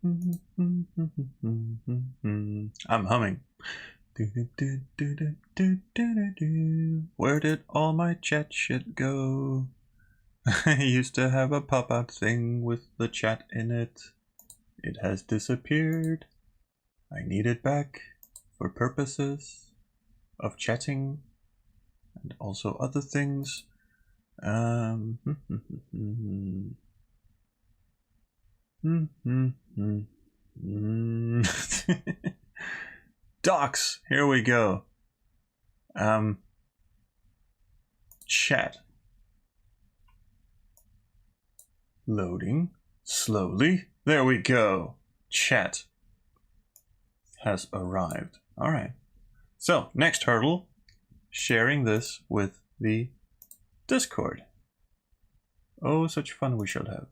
I'm humming. Where did all my chat shit go? I used to have a pop-out thing with the chat in it. It has disappeared. I need it back for purposes of chatting and also other things. Docs, here we go. Chat. Loading slowly. There we go. Chat has arrived. All right. So, next hurdle, sharing this with the Discord. Oh, such fun we should have.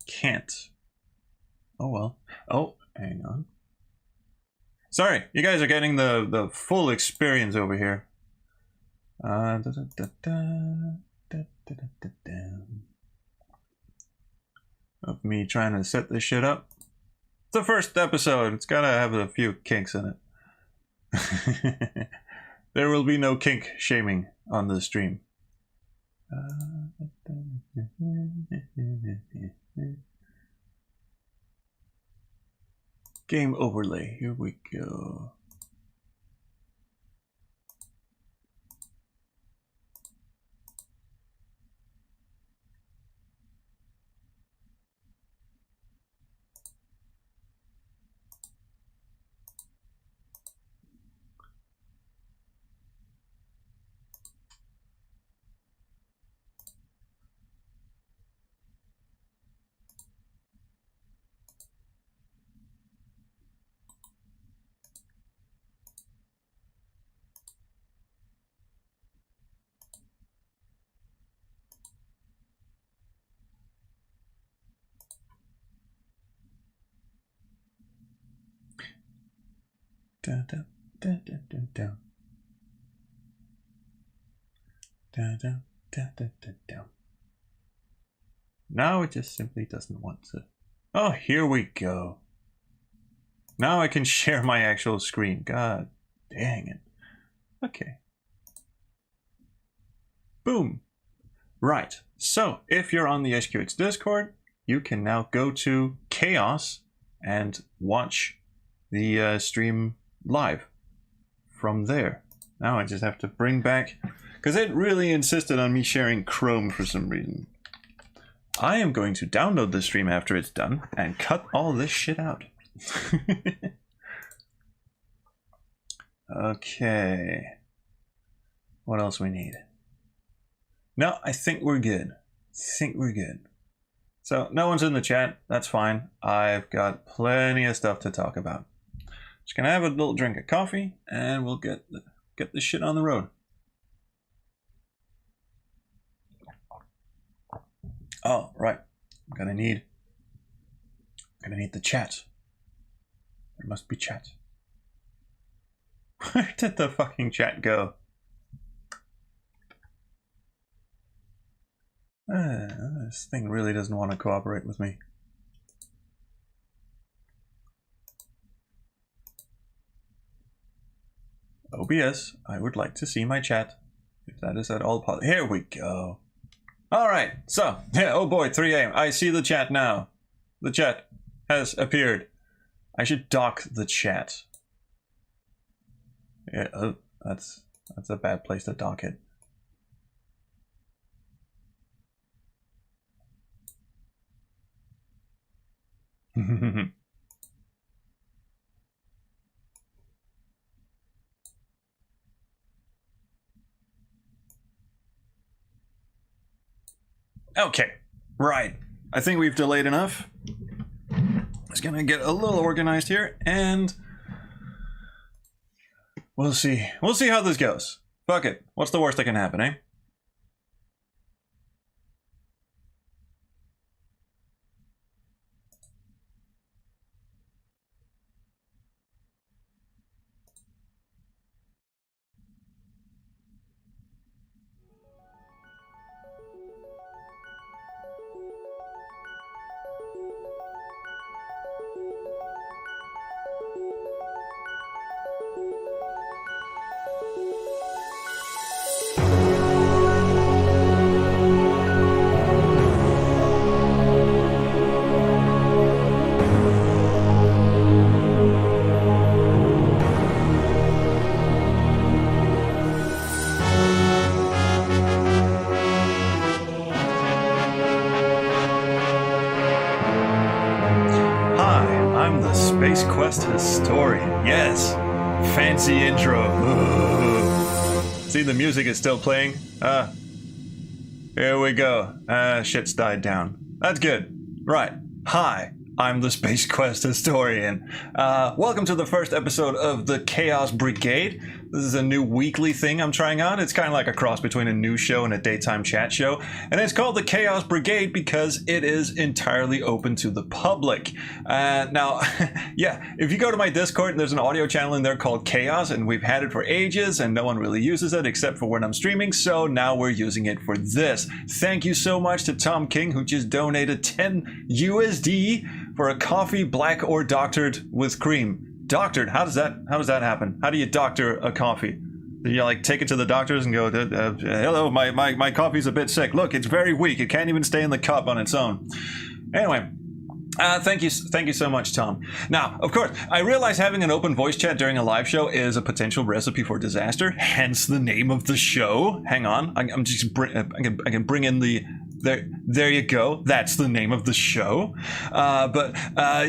Can't. Oh well. Oh, hang on. Sorry, you guys are getting the full experience over here. Of me trying to set this shit up. It's the first episode. It's gotta have a few kinks in it. There will be no kink shaming on the stream. Game overlay. Here we go. Da, da, da, da, da, da. Da, da, da, da, da, da. Now it just simply doesn't want to. Oh, here we go. Now I can share my actual screen. God dang it. Okay. Boom. Right. So, if you're on the SQX Discord, you can now go to Chaos and watch the stream live from there. Now I just have to bring back, because it really insisted on me sharing Chrome for some reason. I am going to download the stream after it's done and cut all this shit out. Okay. What else we need? No, I think we're good. So, no one's in the chat. That's fine. I've got plenty of stuff to talk about. Just gonna have a little drink of coffee, and we'll get this shit on the road. Oh, right. I'm gonna need the chat. There must be chat. Where did the fucking chat go? This thing really doesn't want to cooperate with me. OBS, I would like to see my chat. If that is at all possible. Here we go. Alright, so, yeah, oh boy, 3 a.m. I see the chat now. The chat has appeared. I should dock the chat. Yeah, that's a bad place to dock it. Okay, right. I think we've delayed enough. Just gonna get a little organized here, and we'll see. We'll see how this goes. Fuck it. What's the worst that can happen, eh? Quest historian. Yes. Fancy intro. See, the music is still playing. Here we go. Shit's died down. That's good. Right. Hi. I'm the Space Quest historian. Welcome to the first episode of the Chaos Brigade. This is a new weekly thing I'm trying out. It's kind of like a cross between a news show and a daytime chat show. And it's called the Chaos Brigade because it is entirely open to the public. Now, yeah, if you go to my Discord, there's an audio channel in there called Chaos, and we've had it for ages, and no one really uses it except for when I'm streaming, so now we're using it for this. Thank you so much to Tom King, who just donated 10 USD for a coffee, black or doctored with cream. Doctored? How does that happen? How do you doctor a coffee? Do you like take it to the doctors and go, hello, my coffee's a bit sick. Look, it's very weak. It can't even stay in the cup on its own. Anyway, thank you so much, Tom. Now, of course, I realize having an open voice chat during a live show is a potential recipe for disaster. Hence the name of the show. Hang on, I can bring in the. There you go. That's the name of the show. But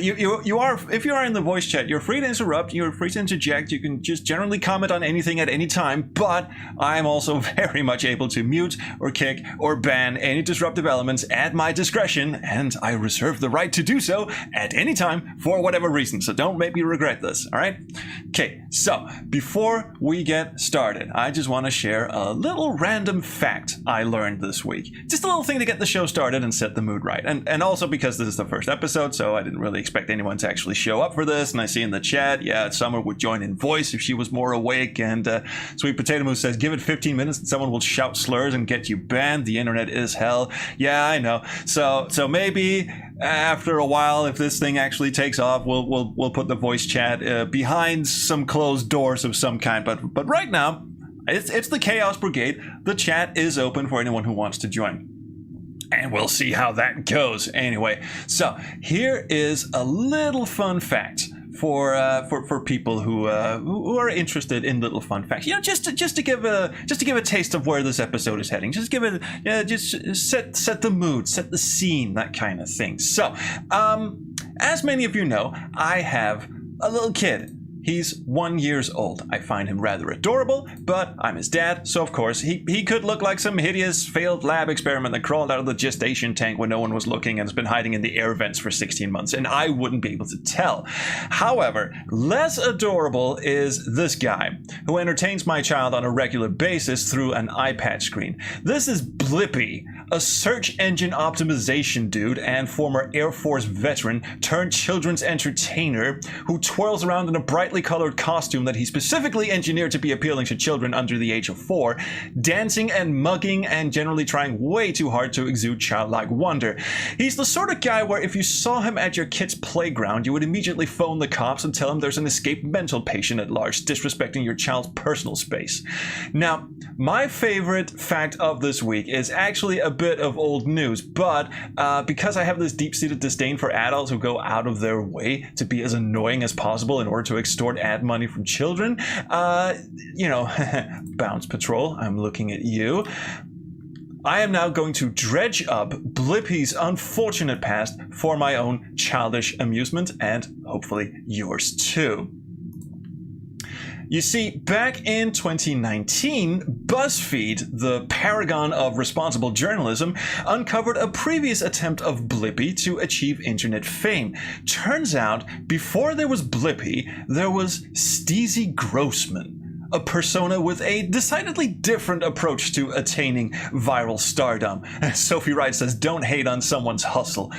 you are, if you are in the voice chat, you're free to interrupt. You're free to interject. You can just generally comment on anything at any time. But I'm also very much able to mute or kick or ban any disruptive elements at my discretion, and I reserve the right to do so at any time for whatever reason. So don't make me regret this. All right? Okay. So before we get started, I just want to share a little random fact I learned this week. Just a little thing to get the show started and set the mood right. And also because this is the first episode, so I didn't really expect anyone to actually show up for this. And I see in the chat, yeah, Summer would join in voice if she was more awake. And Sweet Potato Moose says, give it 15 minutes and someone will shout slurs and get you banned. The internet is hell. Yeah, I know. So maybe after a while, if this thing actually takes off, we'll put the voice chat behind some closed doors of some kind. But right now, it's the Chaos Brigade. The chat is open for anyone who wants to join. And we'll see how that goes. Anyway, so here is a little fun fact for people who are interested in little fun facts. You know, just to give a taste of where this episode is heading. Just give it, just set the mood, set the scene, that kind of thing. So, as many of you know, I have a little kid. He's 1 year old. I find him rather adorable, but I'm his dad, so of course he could look like some hideous failed lab experiment that crawled out of the gestation tank when no one was looking and has been hiding in the air vents for 16 months, and I wouldn't be able to tell. However, less adorable is this guy, who entertains my child on a regular basis through an iPad screen. This is Blippi, a search engine optimization dude and former Air Force veteran turned children's entertainer who twirls around in a brightly colored costume that he specifically engineered to be appealing to children under the age of 4, dancing and mugging and generally trying way too hard to exude childlike wonder. He's the sort of guy where if you saw him at your kid's playground, you would immediately phone the cops and tell him there's an escaped mental patient at large disrespecting your child's personal space. Now, my favorite fact of this week is actually a bit of old news, but because I have this deep-seated disdain for adults who go out of their way to be as annoying as possible in order to extort ad money from children, Bounce Patrol, I'm looking at you. I am now going to dredge up Blippi's unfortunate past for my own childish amusement and hopefully yours too. You see, back in 2019, BuzzFeed, the paragon of responsible journalism, uncovered a previous attempt of Blippi to achieve internet fame. Turns out, before there was Blippi, there was Steezy Grossman, a persona with a decidedly different approach to attaining viral stardom. Sophie Wright says, don't hate on someone's hustle.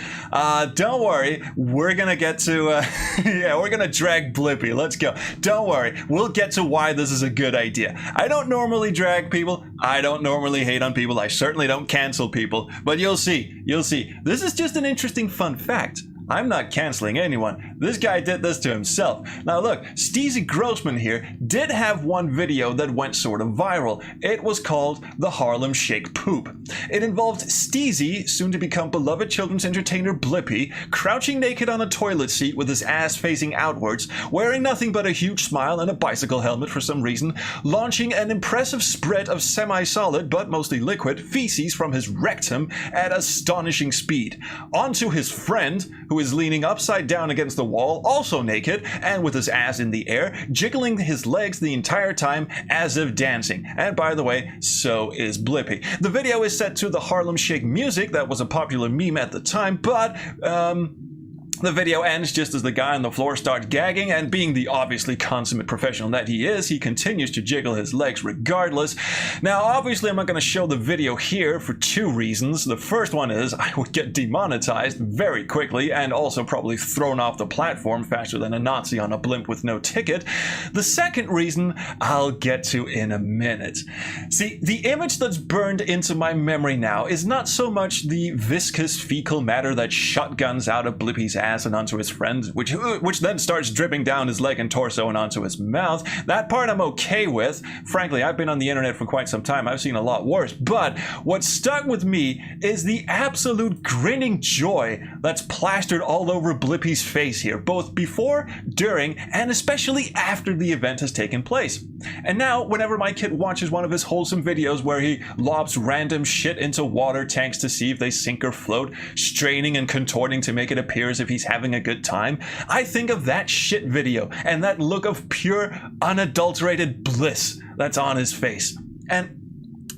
Don't worry, we're gonna get to, we're gonna drag Blippi. Let's go. Don't worry, we'll get to why this is a good idea. I don't normally drag people. I don't normally hate on people. I certainly don't cancel people. But you'll see. This is just an interesting fun fact. I'm not canceling anyone. This guy did this to himself. Now look, Steezy Grossman here did have one video that went sort of viral. It was called the Harlem Shake Poop. It involved Steezy, soon to become beloved children's entertainer Blippi, crouching naked on a toilet seat with his ass facing outwards, wearing nothing but a huge smile and a bicycle helmet for some reason, launching an impressive spread of semi-solid, but mostly liquid, feces from his rectum at astonishing speed, onto his friend, who who is leaning upside down against the wall, also naked, and with his ass in the air, jiggling his legs the entire time as if dancing. And by the way, so is Blippi. The video is set to the Harlem Shake music that was a popular meme at the time, but the video ends just as the guy on the floor starts gagging, and being the obviously consummate professional that he is, he continues to jiggle his legs regardless. Now, obviously, I'm not going to show the video here for two reasons. The first one is I would get demonetized very quickly and also probably thrown off the platform faster than a Nazi on a blimp with no ticket. The second reason I'll get to in a minute. See, the image that's burned into my memory now is not so much the viscous fecal matter that shotguns out of Blippi's ass and onto his friend, which then starts dripping down his leg and torso and onto his mouth. That part I'm okay with. Frankly, I've been on the internet for quite some time. I've seen a lot worse. But what stuck with me is the absolute grinning joy that's plastered all over Blippi's face here, both before, during, and especially after the event has taken place. And now, whenever my kid watches one of his wholesome videos where he lobs random shit into water tanks to see if they sink or float, straining and contorting to make it appear as if he's having a good time, I think of that shit video and that look of pure, unadulterated bliss that's on his face. And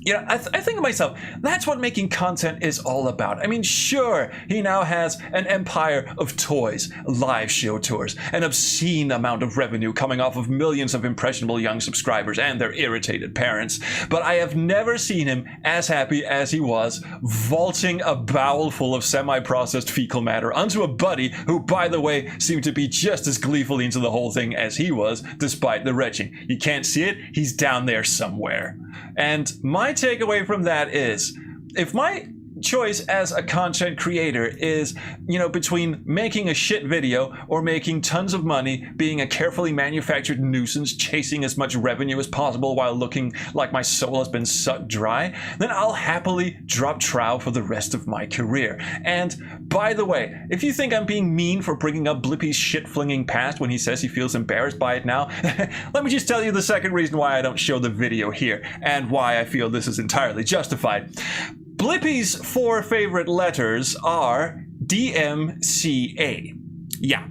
you know, I think to myself, that's what making content is all about. I mean, sure, he now has an empire of toys, live show tours, an obscene amount of revenue coming off of millions of impressionable young subscribers and their irritated parents, but I have never seen him as happy as he was vaulting a bowel full of semi-processed fecal matter onto a buddy who, by the way, seemed to be just as gleefully into the whole thing as he was, despite the retching. You can't see it, he's down there somewhere. And my takeaway from that is, if my choice as a content creator is, you know, between making a shit video or making tons of money, being a carefully manufactured nuisance, chasing as much revenue as possible while looking like my soul has been sucked dry, then I'll happily drop trow for the rest of my career. And by the way, if you think I'm being mean for bringing up Blippi's shit-flinging past when he says he feels embarrassed by it now, let me just tell you the second reason why I don't show the video here and why I feel this is entirely justified. Blippi's 4 favorite letters are DMCA. Yeah.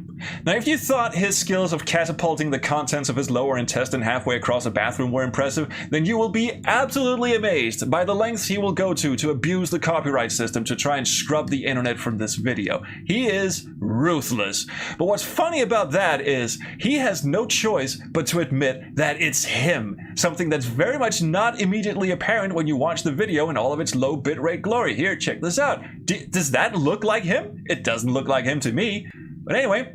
Now, if you thought his skills of catapulting the contents of his lower intestine halfway across a bathroom were impressive, then you will be absolutely amazed by the lengths he will go to abuse the copyright system to try and scrub the internet from this video. He is ruthless. But what's funny about that is he has no choice but to admit that it's him, something that's very much not immediately apparent when you watch the video in all of its low bitrate glory. Here, check this out. Does that look like him? It doesn't look like him to me. But anyway,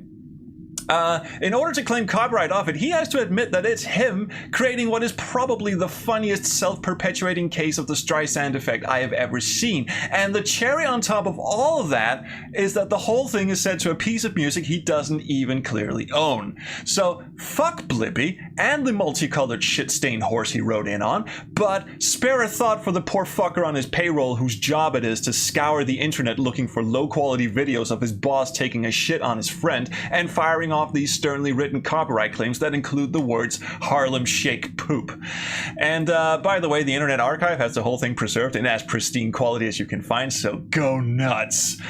in order to claim copyright off it, he has to admit that it's him creating what is probably the funniest self-perpetuating case of the Streisand effect I have ever seen. And the cherry on top of all of that is that the whole thing is set to a piece of music he doesn't even clearly own. So fuck Blippi and the multicolored shit-stained horse he rode in on, but spare a thought for the poor fucker on his payroll whose job it is to scour the internet looking for low-quality videos of his boss taking a shit on his friend and firing off these sternly written copyright claims that include the words Harlem Shake poop. And by the way, the Internet Archive has the whole thing preserved in as pristine quality as you can find, so go nuts.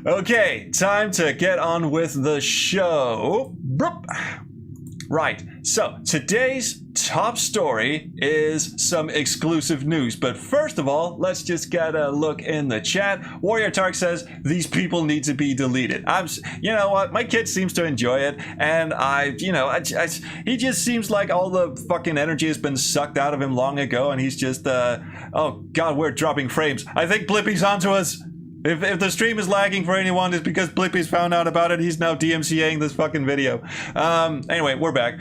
Okay, time to get on with the show. Right, so today's top story is some exclusive news, but first of all, let's just get a look in the chat. Warrior Tark says these people need to be deleted. You know what? My kid seems to enjoy it, and he just seems like all the fucking energy has been sucked out of him long ago, and he's just oh god, we're dropping frames. I think Blippi's onto us. If the stream is lagging for anyone, it's because Blippi's found out about it. He's now DMCAing this fucking video. Anyway, we're back.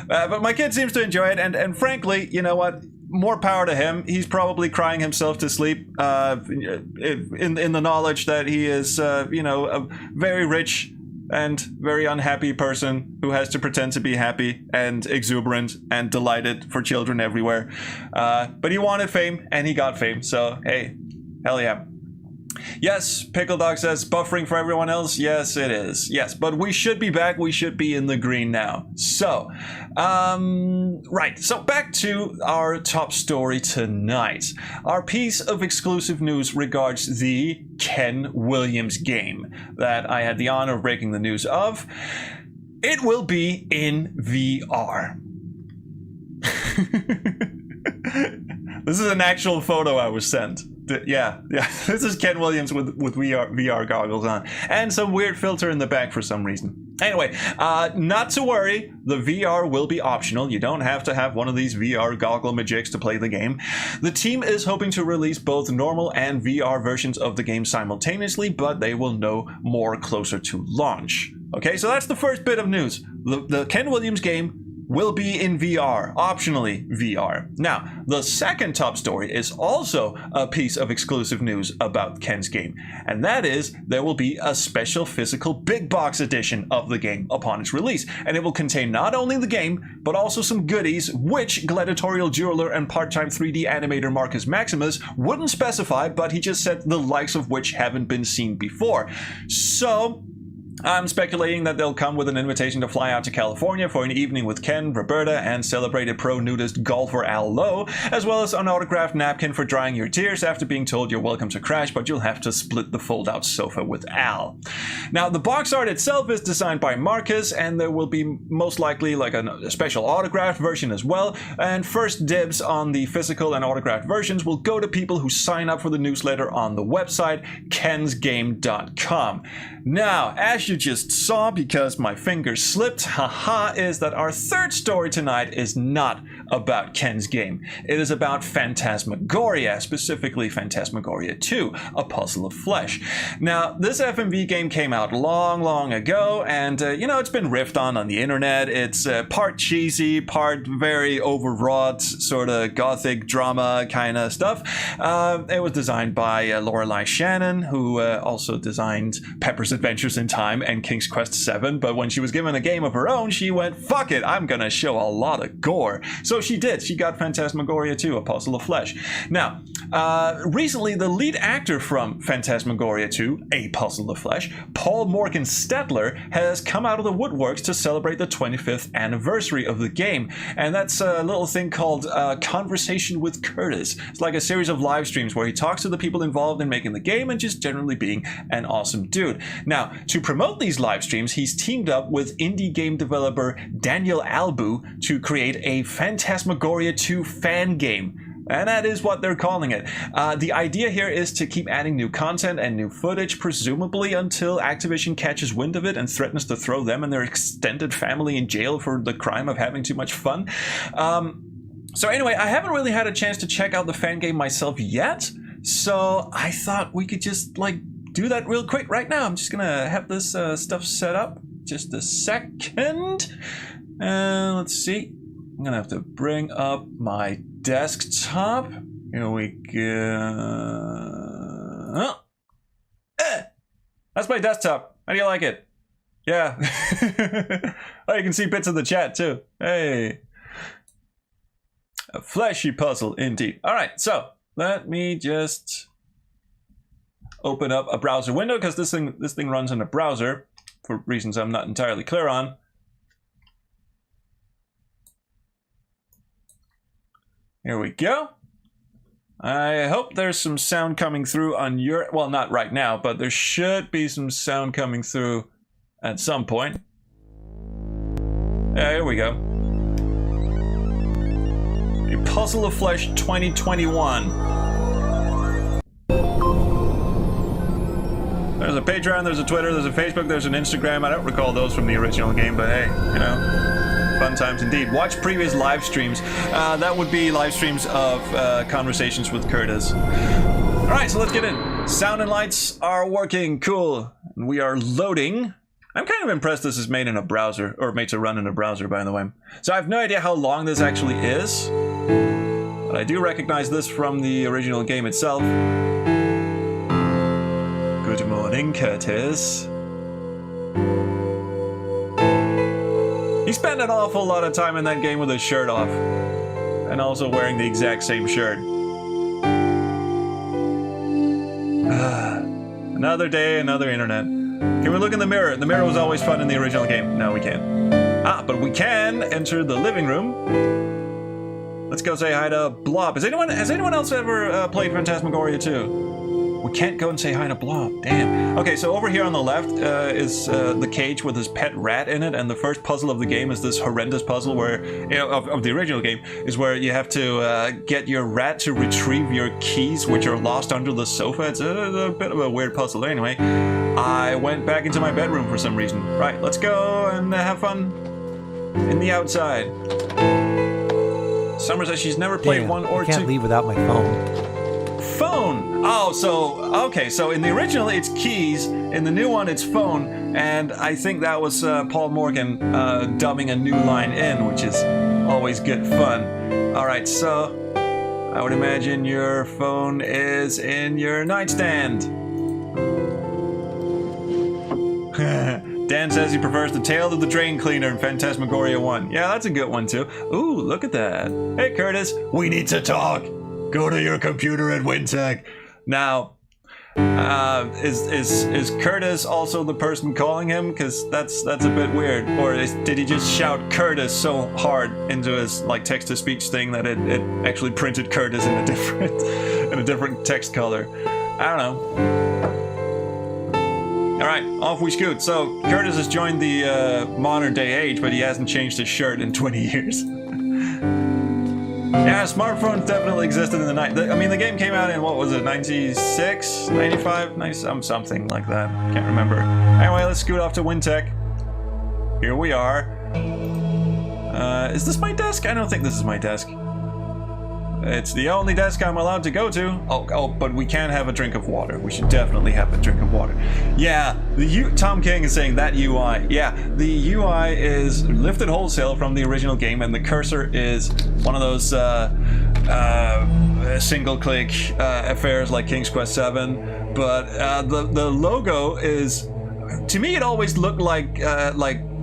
But my kid seems to enjoy it, and frankly, you know what? More power to him. He's probably crying himself to sleep in the knowledge that he is, a very rich and very unhappy person who has to pretend to be happy and exuberant and delighted for children everywhere. But he wanted fame, and he got fame, so hey, hell yeah. Yes, Pickle Dog says buffering for everyone else. Yes, it is. Yes, but we should be back. We should be in the green now. So, right. So back to our top story tonight. Our piece of exclusive news regards the Ken Williams game that I had the honor of breaking the news of. It will be in VR. This is an actual photo I was sent. Yeah. This is Ken Williams with VR goggles on. And some weird filter in the back for some reason. Anyway, not to worry. The VR will be optional. You don't have to have one of these VR goggle majigs to play the game. The team is hoping to release both normal and VR versions of the game simultaneously, but they will know more closer to launch. Okay, so that's the first bit of news. The Ken Williams game will be in VR, optionally VR. Now, the second top story is also a piece of exclusive news about Ken's game, and that is there will be a special physical big box edition of the game upon its release, and it will contain not only the game, but also some goodies which gladiatorial jeweler and part-time 3D animator Marcus Maximus wouldn't specify, but he just said the likes of which haven't been seen before. So I'm speculating that they'll come with an invitation to fly out to California for an evening with Ken, Roberta, and celebrated pro nudist golfer Al Lowe, as well as an autographed napkin for drying your tears after being told you're welcome to crash, but you'll have to split the fold-out sofa with Al. Now, the box art itself is designed by Marcus, and there will be most likely like a special autographed version as well, and first dibs on the physical and autographed versions will go to people who sign up for the newsletter on the website kensgame.com. Now, as you just saw, because my fingers slipped, haha, is that our third story tonight is not about Ken's game. It is about Phantasmagoria, specifically Phantasmagoria 2, A Puzzle of Flesh. Now, this FMV game came out long ago, and, it's been riffed on the internet. It's part cheesy, part very overwrought, sort of gothic drama kind of stuff. It was designed by Lorelei Shannon, who also designed Pepper's Adventures in Time and King's Quest VII, but when she was given a game of her own, she went, fuck it, I'm gonna show a lot of gore. So she did. She got Phantasmagoria 2, A Puzzle of Flesh. Now, recently, the lead actor from Phantasmagoria 2, A Puzzle of Flesh, Paul Morgan Stetler, has come out of the woodworks to celebrate the 25th anniversary of the game, and that's a little thing called Conversation with Curtis. It's like a series of live streams where he talks to the people involved in making the game and just generally being an awesome dude. Now, to promote these live streams, he's teamed up with indie game developer Daniel Albu to create a Phantasmagoria 2 fan game. And that is what they're calling it. The idea here is to keep adding new content and new footage, presumably until Activision catches wind of it and threatens to throw them and their extended family in jail for the crime of having too much fun. So anyway, I haven't really had a chance to check out the fan game myself yet, so I thought we could just, do that real quick right now. I'm just gonna have this stuff set up. Just a second. Let's see. I'm gonna have to bring up my desktop. Here we go. That's my desktop. How do you like it? Yeah. Oh, you can see bits of the chat too. Hey. A fleshy puzzle indeed. All right, so let me just open up a browser window, because this thing runs in a browser for reasons I'm not entirely clear on. Here we go. I hope there's some sound coming through on your, well, not right now, but there should be some sound coming through at some point. Yeah, here we go. A Puzzle of Flesh 2021. There's a Patreon, there's a Twitter, there's a Facebook, there's an Instagram. I don't recall those from the original game, but hey, fun times indeed. Watch previous live streams. That would be live streams of Conversations with Curtis. All right, so let's get in. Sound and lights are working. Cool. We are loading. I'm kind of impressed this is made in a browser, or made to run in a browser, by the way. So I have no idea how long this actually is, but I do recognize this from the original game itself. Good morning, Curtis. He spent an awful lot of time in that game with his shirt off, and also wearing the exact same shirt. Another day, another internet. Can we look in the mirror? The mirror was always fun in the original game. No, we can't. But we can enter the living room. Let's go say hi to Blob. Has anyone else ever played Phantasmagoria 2? We can't go and say hi to Blob. Damn. Okay, so over here on the left is the cage with his pet rat in it, and the first puzzle of the game is this horrendous puzzle where, of the original game, is where you have to get your rat to retrieve your keys, which are lost under the sofa. It's a bit of a weird puzzle. Anyway, I went back into my bedroom for some reason. Right, let's go and have fun in the outside. Summer says she's never played 1 or 2. I can't leave without my phone. Phone! Oh, so, okay, so in the original it's keys, in the new one it's phone, and I think that was Paul Morgan dubbing a new line in, which is always good fun. Alright, so I would imagine your phone is in your nightstand. Dan says he prefers the tail of the drain cleaner in Phantasmagoria 1. Yeah, that's a good one too. Ooh, look at that. Hey Curtis, we need to talk. Go to your computer at Wintech. Now, is Curtis also the person calling him? Because that's a bit weird. Or did he just shout Curtis so hard into his like text-to-speech thing that it actually printed Curtis in a different text color? I don't know. All right, off we scoot. So Curtis has joined the modern day age, but he hasn't changed his shirt in 20 years. Yeah, smartphones definitely existed in the night. I mean, the game came out in, what was it, 96, 95, something like that. Can't remember. Anyway, let's scoot off to Wintech. Here we are. Is this my desk? I don't think this is my desk. It's the only desk I'm allowed to go to. Oh, but we can have a drink of water. We should definitely have a drink of water. Yeah, Tom King is saying that UI. Yeah, the UI is lifted wholesale from the original game, and the cursor is one of those single-click affairs like King's Quest VII. But the logo is, to me, it always looked like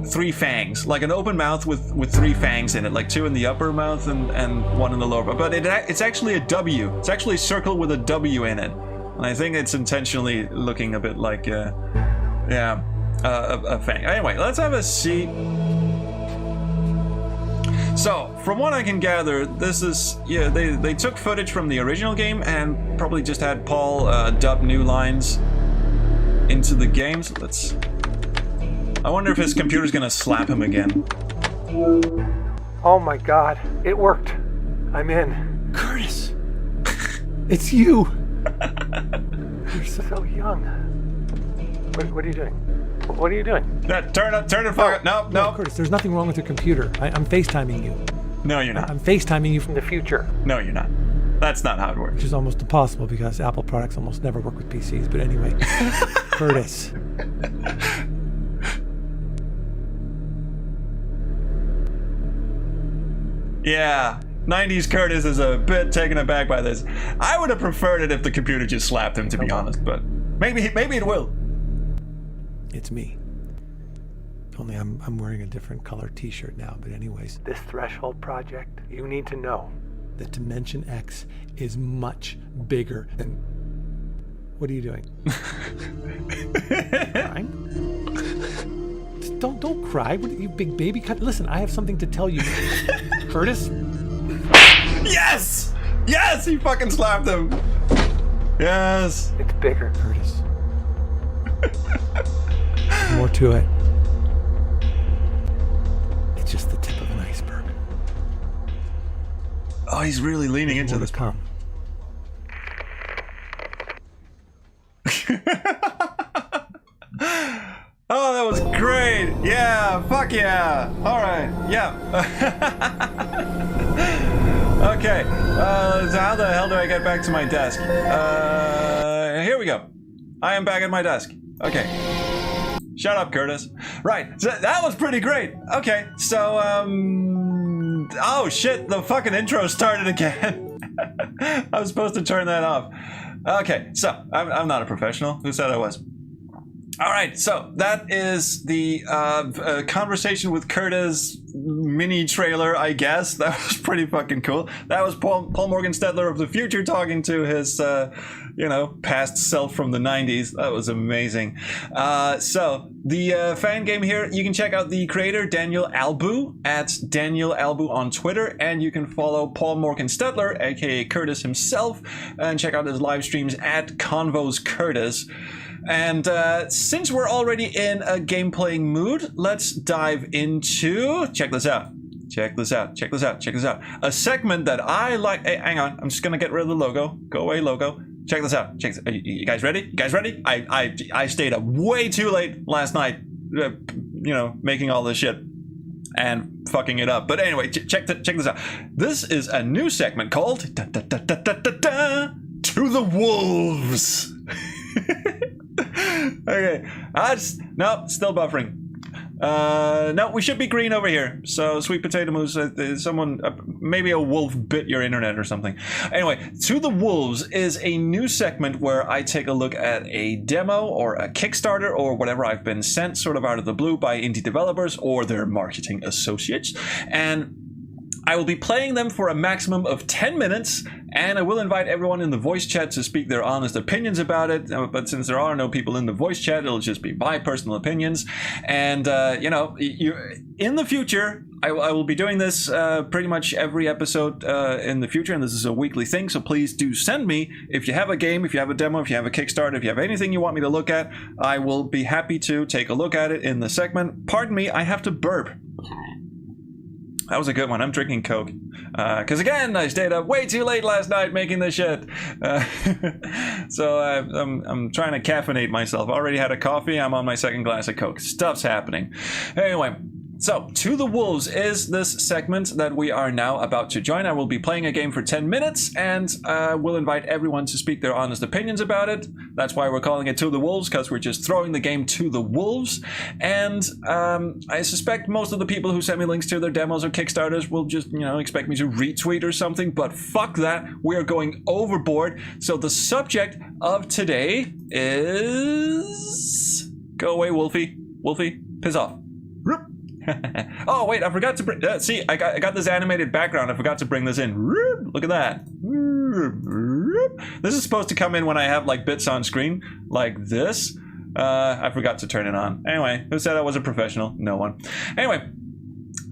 3 fangs, like an open mouth with 3 fangs in it, like 2 in the upper mouth and 1 in the lower. But it's actually a W. It's actually a circle with a W in it, and I think it's intentionally looking a bit like a fang. Anyway, let's have a seat. So, from what I can gather, this is they took footage from the original game and probably just had Paul dub new lines into the game. So let's. I wonder if his computer's gonna slap him again. Oh my god, it worked. I'm in. Curtis! It's you! You're so young. What are you doing? What are you doing? Turn it, fuck. No. Curtis, there's nothing wrong with your computer. I'm FaceTiming you. No, you're not. I'm FaceTiming you from the future. No, you're not. That's not how it works. Which is almost impossible because Apple products almost never work with PCs. But anyway, Curtis. Yeah, 90s Curtis is a bit taken aback by this. I would have preferred it if the computer just slapped him, to be honest, but maybe it will. It's me. Only I'm wearing a different color t-shirt now, but anyways. This Threshold project, you need to know that Dimension X is much bigger than... What are you doing? Crying? Just don't cry. What are you, big baby? Listen, I have something to tell you. Curtis? Yes! Yes! He fucking slapped him! Yes! It's bigger, Curtis. More to it. It's just the tip of an iceberg. Oh, he's really leaning into this. Come. Oh, that was great! Yeah, fuck yeah! Alright, yeah. Okay, so how the hell do I get back to my desk? Here we go. I am back at my desk. Okay. Shut up, Curtis. Right, so that was pretty great. Okay, so, oh shit, the fucking intro started again. I was supposed to turn that off. Okay, so, I'm not a professional. Who said I was? All right, so that is the conversation with Curtis mini trailer, I guess. That was pretty fucking cool. That was Paul Morgan Stedler of the future talking to his, past self from the 90s. That was amazing. So the fan game here, you can check out the creator, Daniel Albu, at Daniel Albu on Twitter, and you can follow Paul Morgan Stedler, aka Curtis himself, and check out his live streams at Convos Curtis. And since we're already in a game-playing mood, let's dive into... Check this out. A segment that I like... Hey, hang on. I'm just going to get rid of the logo. Go away, logo. Check this out. You guys ready? I stayed up way too late last night, making all this shit and fucking it up. But anyway, check this out. This is a new segment called... To the Wolves. Okay. No, still buffering. No, we should be green over here. So, sweet potato moose, someone, maybe a wolf bit your internet or something. Anyway, To the Wolves is a new segment where I take a look at a demo or a Kickstarter or whatever I've been sent sort of out of the blue by indie developers or their marketing associates. And I will be playing them for a maximum of 10 minutes, and I will invite everyone in the voice chat to speak their honest opinions about it. But since there are no people in the voice chat, it'll just be my personal opinions. And, in the future, I will be doing this pretty much every episode in the future, and this is a weekly thing, so please do send me. If you have a game, if you have a demo, if you have a Kickstarter, if you have anything you want me to look at, I will be happy to take a look at it in the segment. Pardon me, I have to burp. That was a good one. I'm drinking Coke. Because again, I stayed up way too late last night making this shit. So I'm trying to caffeinate myself. I already had a coffee. I'm on my second glass of Coke. Stuff's happening. Anyway. So, To the Wolves is this segment that we are now about to join. I will be playing a game for 10 minutes, and we'll invite everyone to speak their honest opinions about it. That's why we're calling it To the Wolves, because we're just throwing the game to the wolves. And I suspect most of the people who send me links to their demos or Kickstarters will just, expect me to retweet or something, but fuck that. We are going overboard. So the subject of today is... Go away, Wolfie. Wolfie, piss off. Oh wait, I forgot to bring. See, I got this animated background. I forgot to bring this in. Look at that. This is supposed to come in when I have like bits on screen, like this. I forgot to turn it on. Anyway, who said I was a professional? No one. Anyway.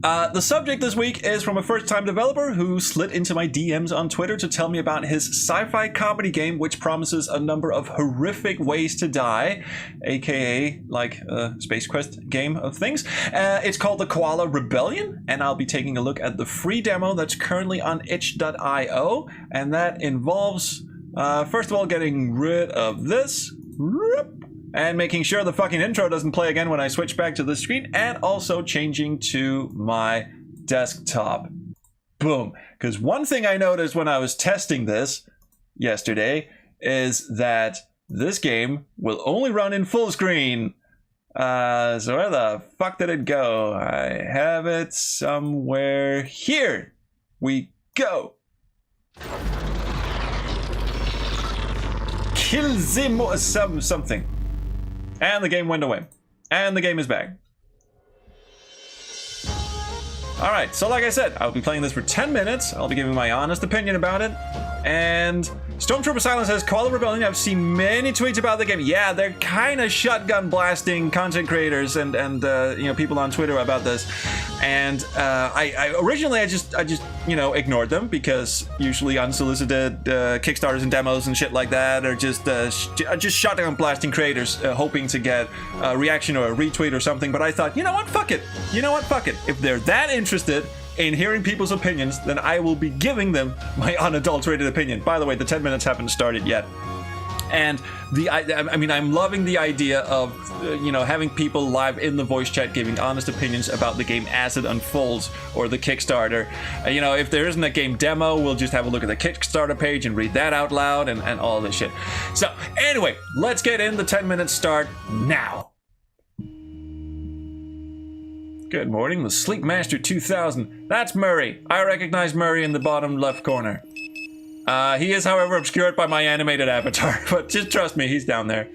The subject this week is from a first-time developer who slid into my DMs on Twitter to tell me about his sci-fi comedy game, which promises a number of horrific ways to die, aka like a Space Quest game of things. It's called the Koala Rebellion, and I'll be taking a look at the free demo that's currently on itch.io, and that involves, first of all, getting rid of this. And making sure the fucking intro doesn't play again when I switch back to the screen, and also changing to my desktop. Boom. Because one thing I noticed when I was testing this yesterday is that this game will only run in full screen. So where the fuck did it go? I have it somewhere here. We go. Kill them something. And the game went away. And the game is back. Alright, so like I said, I'll be playing this for 10 minutes. I'll be giving my honest opinion about it. And Stormtrooper Silence says, Koala Rebellion, I've seen many tweets about the game. Yeah, they're kind of shotgun blasting content creators and people on Twitter about this. And I originally just ignored them, because usually unsolicited Kickstarters and demos and shit like that are just shotgun blasting creators hoping to get a reaction or a retweet or something. But I thought, you know what, fuck it. If they're that interested in hearing people's opinions, then I will be giving them my unadulterated opinion. By the way, the 10 minutes haven't started yet. And I'm loving the idea of, having people live in the voice chat giving honest opinions about the game as it unfolds, or the Kickstarter. If there isn't a game demo, we'll just have a look at the Kickstarter page and read that out loud and all this shit. So anyway, let's get in. The 10 minutes start now. Good morning, the Sleep Master 2000. That's Murray. I recognize Murray in the bottom left corner. He is, however, obscured by my animated avatar, but just trust me, he's down there.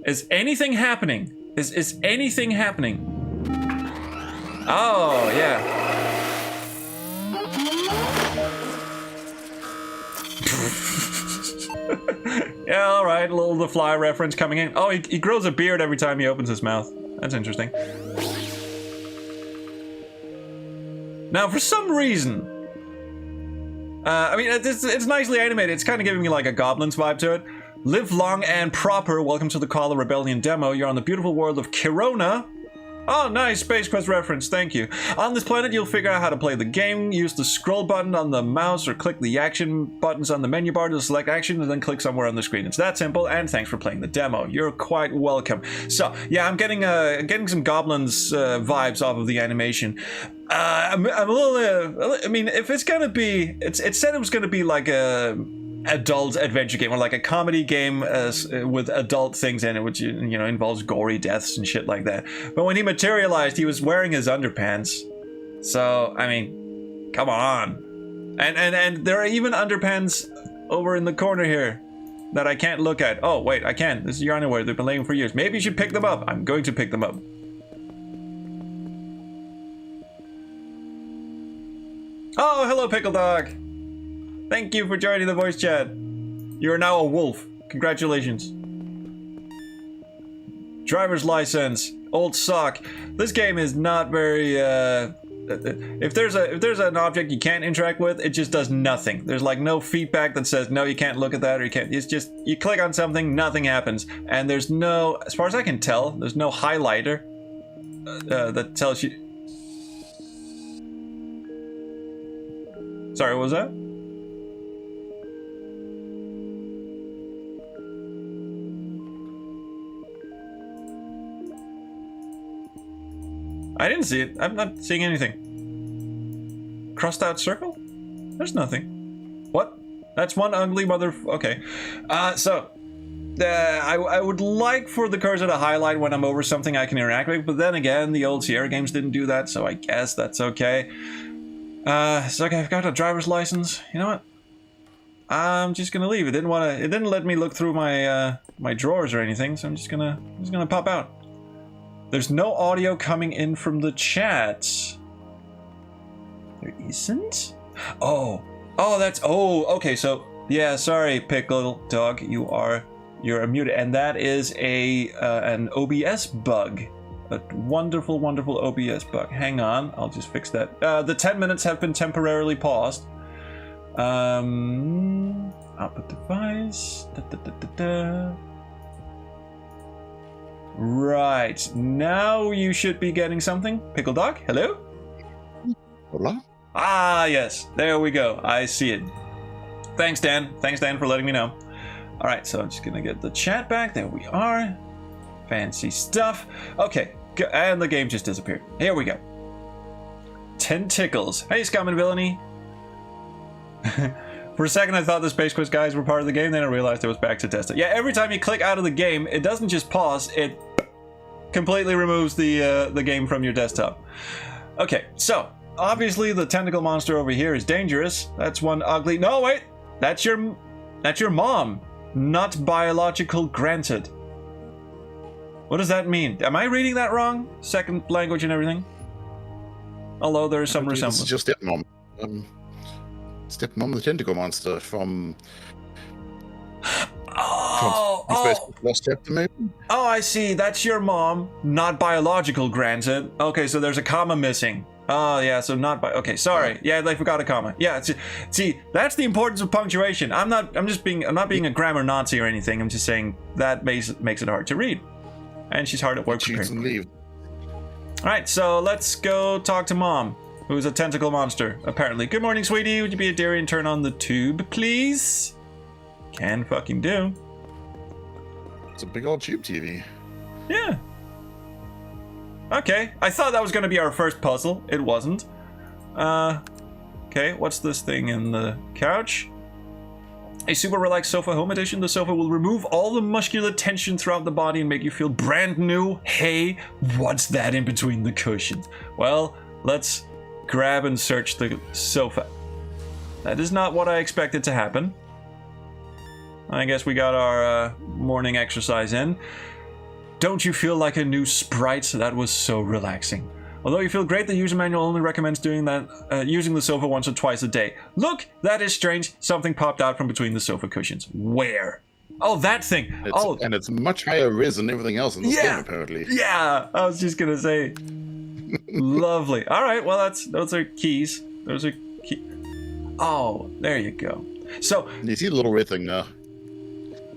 Is anything happening? Is anything happening? Oh, yeah. Yeah, alright, a little The Fly reference coming in. Oh, he grows a beard every time he opens his mouth. That's interesting. Now, for some reason... I mean, it's nicely animated. It's kind of giving me like a Goblins vibe to it. Live long and proper. Welcome to the Koala Rebellion demo. You're on the beautiful world of Kirona. Oh, nice Space Quest reference. Thank you. On this planet, you'll figure out how to play the game. Use the scroll button on the mouse or click the action buttons on the menu bar to select action and then click somewhere on the screen. It's that simple, and thanks for playing the demo. You're quite welcome. So, yeah, I'm getting some Goblins vibes off of the animation. I'm a little... I mean, if it's gonna be... It said it was gonna be like a... adult adventure game, or like a comedy game with adult things in it, which, you know, involves gory deaths and shit like that. But when he materialized, he was wearing his underpants. So, I mean, come on. And there are even underpants over in the corner here that I can't look at. Oh, wait, I can. This is your underwear. They've been laying for years. Maybe you should pick them up. I'm going to pick them up. Oh, hello, Pickle Dog. Thank you for joining the voice chat. You are now a wolf. Congratulations. Driver's license. Old sock. This game is not very, if there's an object you can't interact with, it just does nothing. There's like no feedback that says, no, you can't look at that, or you can't. It's just, you click on something, nothing happens. And there's no, as far as I can tell, there's no highlighter that tells you. Sorry, what was that? I didn't see it. I'm not seeing anything. Crossed out circle? There's nothing. What? That's one ugly mother... Okay. I would like for the cursor to highlight when I'm over something I can interact with, but then again, the old Sierra games didn't do that, so I guess that's okay. So okay, I've got a driver's license. You know what? I'm just gonna leave. It didn't let me look through my my drawers or anything, so I'm just gonna pop out. There's no audio coming in from the chat. There isn't? Oh, that's... Oh, okay, so... Yeah, sorry, Pickle Dog. You're muted. And that is an OBS bug. A wonderful, wonderful OBS bug. Hang on, I'll just fix that. The 10 minutes have been temporarily paused. Output device. Right, now you should be getting something. Pickle Dog, hello? Hola? Ah, yes, there we go. I see it. Thanks, Dan. Thanks, Dan, for letting me know. All right, so I'm just gonna get the chat back. There we are. Fancy stuff. Okay, and the game just disappeared. Here we go. Tentacles. Hey, Scum and Villainy. For a second, I thought the Space Quest guys were part of the game, then I realized it was back to test it. Yeah, every time you click out of the game, it doesn't just pause, it completely removes the game from your desktop. Okay, so, obviously the tentacle monster over here is dangerous. That's one ugly... No, wait! That's your mom. Not biological granted. What does that mean? Am I reading that wrong? Second language and everything? Although there is some resemblance. It's just stepmom. Stepmom the tentacle monster from Lost Chapter, maybe? Oh, I see. That's your mom. Not biological granted. Okay, so there's a comma missing. Oh, yeah, so not by... Okay, sorry. Yeah, I forgot a comma. Yeah, see, that's the importance of punctuation. I'm not being a grammar Nazi or anything. I'm just saying that makes it hard to read. And she's hard at work preparing. All right, so let's go talk to Mom, who's a tentacle monster, apparently. Good morning, sweetie. Would you be a dearie and turn on the tube, please? Can fucking do. It's a big old tube TV. Yeah. Okay, I thought that was going to be our first puzzle. It wasn't. Okay, what's this thing in the couch? A super relaxed sofa home edition. The sofa will remove all the muscular tension throughout the body and make you feel brand new. Hey, what's that in between the cushions? Well, let's grab and search the sofa. That is not what I expected to happen. I guess we got our morning exercise in. don't you feel like a new sprite? That was so relaxing. Although you feel great, the user manual only recommends doing that, using the sofa once or twice a day. Look, that is strange. Something popped out from between the sofa cushions. Where? Oh, that thing. And it's much higher res than everything else in this game, apparently. Yeah, I was just gonna say. Lovely. All right, well, those are keys. Those are keys. Oh, there you go. So you see the little red thing now.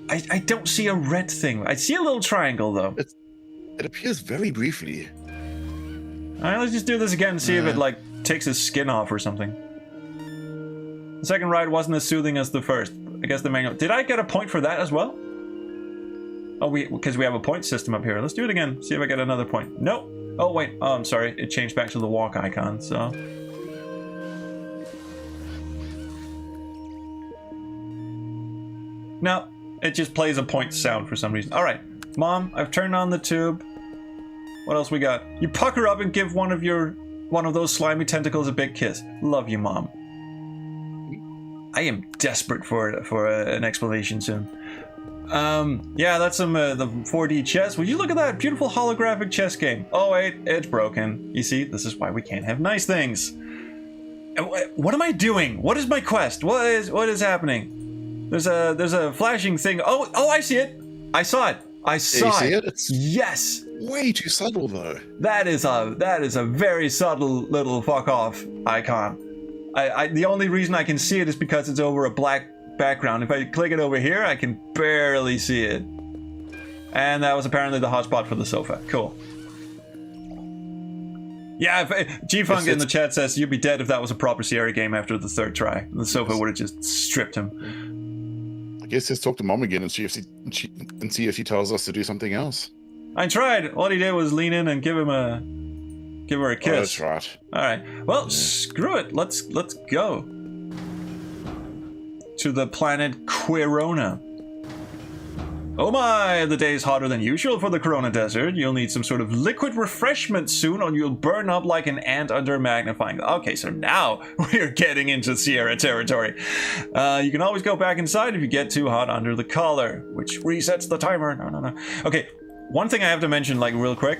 I don't see a red thing. I see a little triangle though. It appears very briefly. All right, let's just do this again and see if it like takes his skin off or something. The second ride wasn't as soothing as the first. I guess the manual. Did I get a point for that as well? Oh, because we have a point system up here. Let's do it again. See if I get another point. Nope. Oh wait. Oh, I'm sorry. It changed back to the walk icon. So. No, it just plays a point sound for some reason. All right, Mom, I've turned on the tube. What else we got? You pucker up and give one of those slimy tentacles a big kiss. Love you, Mom. I am desperate for an explanation soon. Yeah, that's some the 4D chess. Will you look at that beautiful holographic chess game? Oh wait, it's broken. You see, this is why we can't have nice things. What am I doing? What is my quest? What is happening? There's a flashing thing. Oh, I see it. I saw it. I saw it. You see it? Yes. Way too subtle though. That is a very subtle little fuck off icon. The only reason I can see it is because it's over a black background. If I click it over here, I can barely see it. And that was apparently the hotspot for the sofa. Cool. Yeah, G-Funk in the chat says you'd be dead if that was a proper Sierra game after the third try. The sofa would have just stripped him. I guess let's talk to Mom again and see if she tells us to do something else. I tried. All he did was lean in and give her a kiss. Oh, that's right. All right. Well, screw it. Let's go to the planet Quirona. Oh my, the day's hotter than usual for the Corona Desert. You'll need some sort of liquid refreshment soon or you'll burn up like an ant under a magnifying. Okay, so now we're getting into Sierra territory. You can always go back inside if you get too hot under the collar, which resets the timer. No. Okay, one thing I have to mention, like real quick,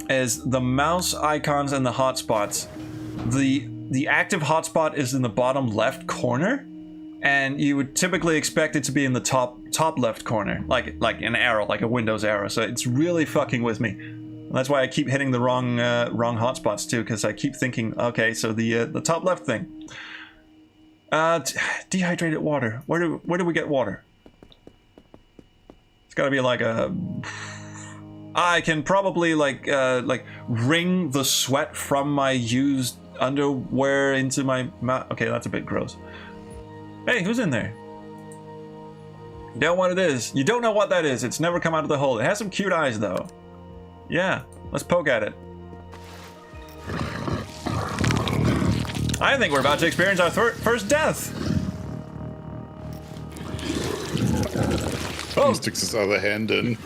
is the mouse icons and the hotspots. The active hotspot is in the bottom left corner. And you would typically expect it to be in the top left corner, like an arrow, like a Windows arrow. So it's really fucking with me. And that's why I keep hitting the wrong hotspots too, because I keep thinking, okay, so the top left thing. Dehydrated water. Where do we get water? It's got to be like a. I can probably like wring the sweat from my used underwear into my mouth. Okay, that's a bit gross. Hey, who's in there? You don't know what it is. You don't know what that is. It's never come out of the hole. It has some cute eyes, though. Yeah, let's poke at it. I think we're about to experience our first death. Oh, he sticks his other hand in.